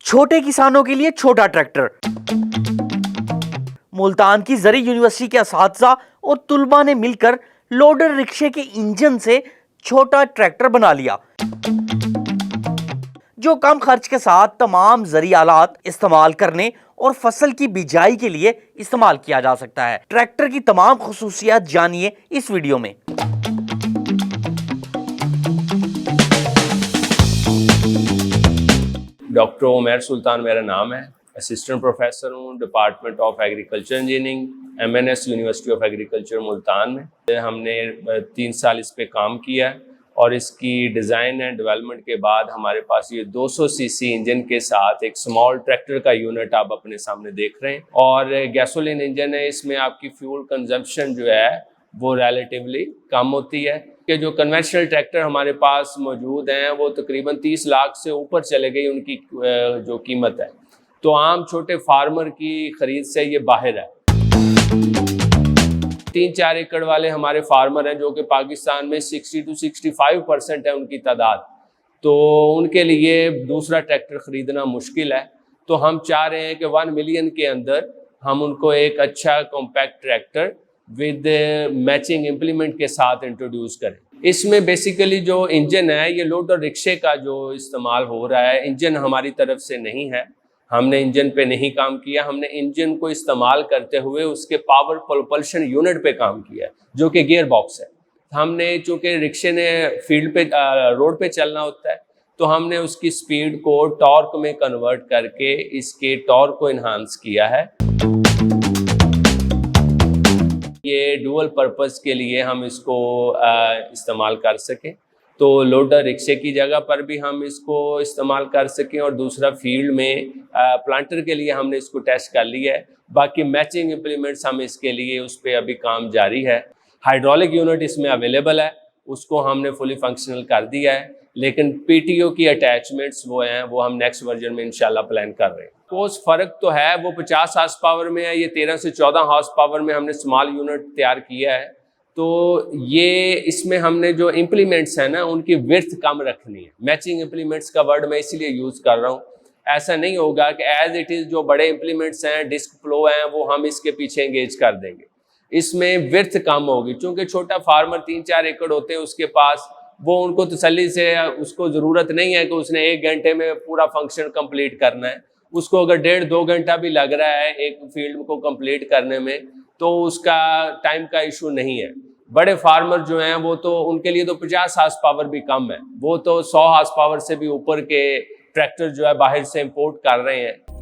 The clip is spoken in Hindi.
छोटे किसानों के लिए छोटा ट्रैक्टर। मुल्तान की जरी यूनिवर्सिटी के असातिज़ा और तुलबा ने मिलकर लोडर रिक्शे के इंजन से छोटा ट्रैक्टर बना लिया, जो कम खर्च के साथ तमाम जरी आलात इस्तेमाल करने और फसल की बिजाई के लिए इस्तेमाल किया जा सकता है। ट्रैक्टर की तमाम खुसूसियात जानिए इस वीडियो में। डॉक्टर उमर सुल्तान मेरा नाम है। असिस्टेंट प्रोफेसर हूँ department of agriculture engineering MNS university of agriculture Multan में। हमने 3 साल इस पे काम किया है और इसकी डिज़ाइन एंड डेवलपमेंट के बाद हमारे पास ये 200 सीसी इंजन के साथ एक स्मॉल ट्रैक्टर का यूनिट आप अपने सामने देख रहे हैं। और गैसोलीन इंजन है, इसमें आपकी फ्यूल कंजम्पशन जो है वो रिलेटिवली कम होती है। कि जो कन्वेंशनल ट्रैक्टर हमारे पास मौजूद हैं वो तकरीबन 30 लाख से ऊपर चले गई उनकी जो कीमत है, तो आम छोटे फार्मर की ख़रीद से ये बाहर है। 3-4 एकड़ वाले हमारे फार्मर हैं जो कि पाकिस्तान में 60 to 65% है उनकी तादाद, तो उनके लिए दूसरा ट्रैक्टर ख़रीदना मुश्किल है। तो हम चाह रहे हैं कि 1 मिलियन के अंदर हम उनको एक अच्छा compact tractor with matching implement के साथ इंट्रोड्यूस करें। इसमें बेसिकली जो इंजन है ये लोडर रिक्शे का जो इस्तेमाल हो रहा है, इंजन हमारी तरफ से नहीं है, हमने इंजन पे नहीं काम किया। हमने इंजन को इस्तेमाल करते हुए उसके पावर प्रोपल्शन यूनिट पे काम किया है जो कि गियर बॉक्स है। हमने चूँकि रिक्शे ने फील्ड पे रोड पे चलना होता है, तो हमने उसकी स्पीड को टॉर्क में कन्वर्ट करके इसके टॉर्क को इन्हांस किया है। ये डुअल पर्पस के लिए हम इसको इस्तेमाल कर सकें, तो लोडर रिक्शे की जगह पर भी हम इसको इस्तेमाल कर सकें, और दूसरा फील्ड में प्लांटर के लिए हमने इसको टेस्ट कर लिया है। बाकी मैचिंग इम्प्लीमेंट्स हम इसके लिए उस पर अभी काम जारी है। हाइड्रोलिक यूनिट इसमें अवेलेबल है, उसको हमने फुली फंक्शनल कर दिया है, लेकिन PTO की अटैचमेंट्स वो हैं वो हम नेक्स्ट वर्जन में इंशाल्लाह प्लान कर रहे हैं। कोर्स फ़र्क तो है, वो 50 हॉर्स पावर में है, ये 13 से 14 हॉर्स पावर में हमने स्मॉल यूनिट तैयार किया है। तो ये इसमें हमने जो इम्प्लीमेंट्स हैं ना उनकी विड्थ कम रखनी है। मैचिंग इम्प्लीमेंट्स का वर्ड मैं इसीलिए यूज़ कर रहा हूँ। ऐसा नहीं होगा कि एज इट इज़ जो बड़े इम्प्लीमेंट्स हैं, डिस्क फ्लो हैं, वो हम इसके पीछे एंगेज कर देंगे। इसमें विड्थ कम होगी, चूँकि छोटा फार्मर 3-4 एकड़ होते हैं उसके पास, वो उनको तसल्ली से, उसको ज़रूरत नहीं है कि उसने 1 घंटे में पूरा फंक्शन कंप्लीट करना है। उसको अगर 1.5-2 घंटा भी लग रहा है एक फील्ड को कंप्लीट करने में, तो उसका टाइम का इशू नहीं है। बड़े फार्मर जो हैं वो तो उनके लिए तो 50 हॉर्स पावर भी कम है, वो तो 100 हॉर्स पावर से भी ऊपर के ट्रैक्टर जो है बाहर से इंपोर्ट कर रहे हैं।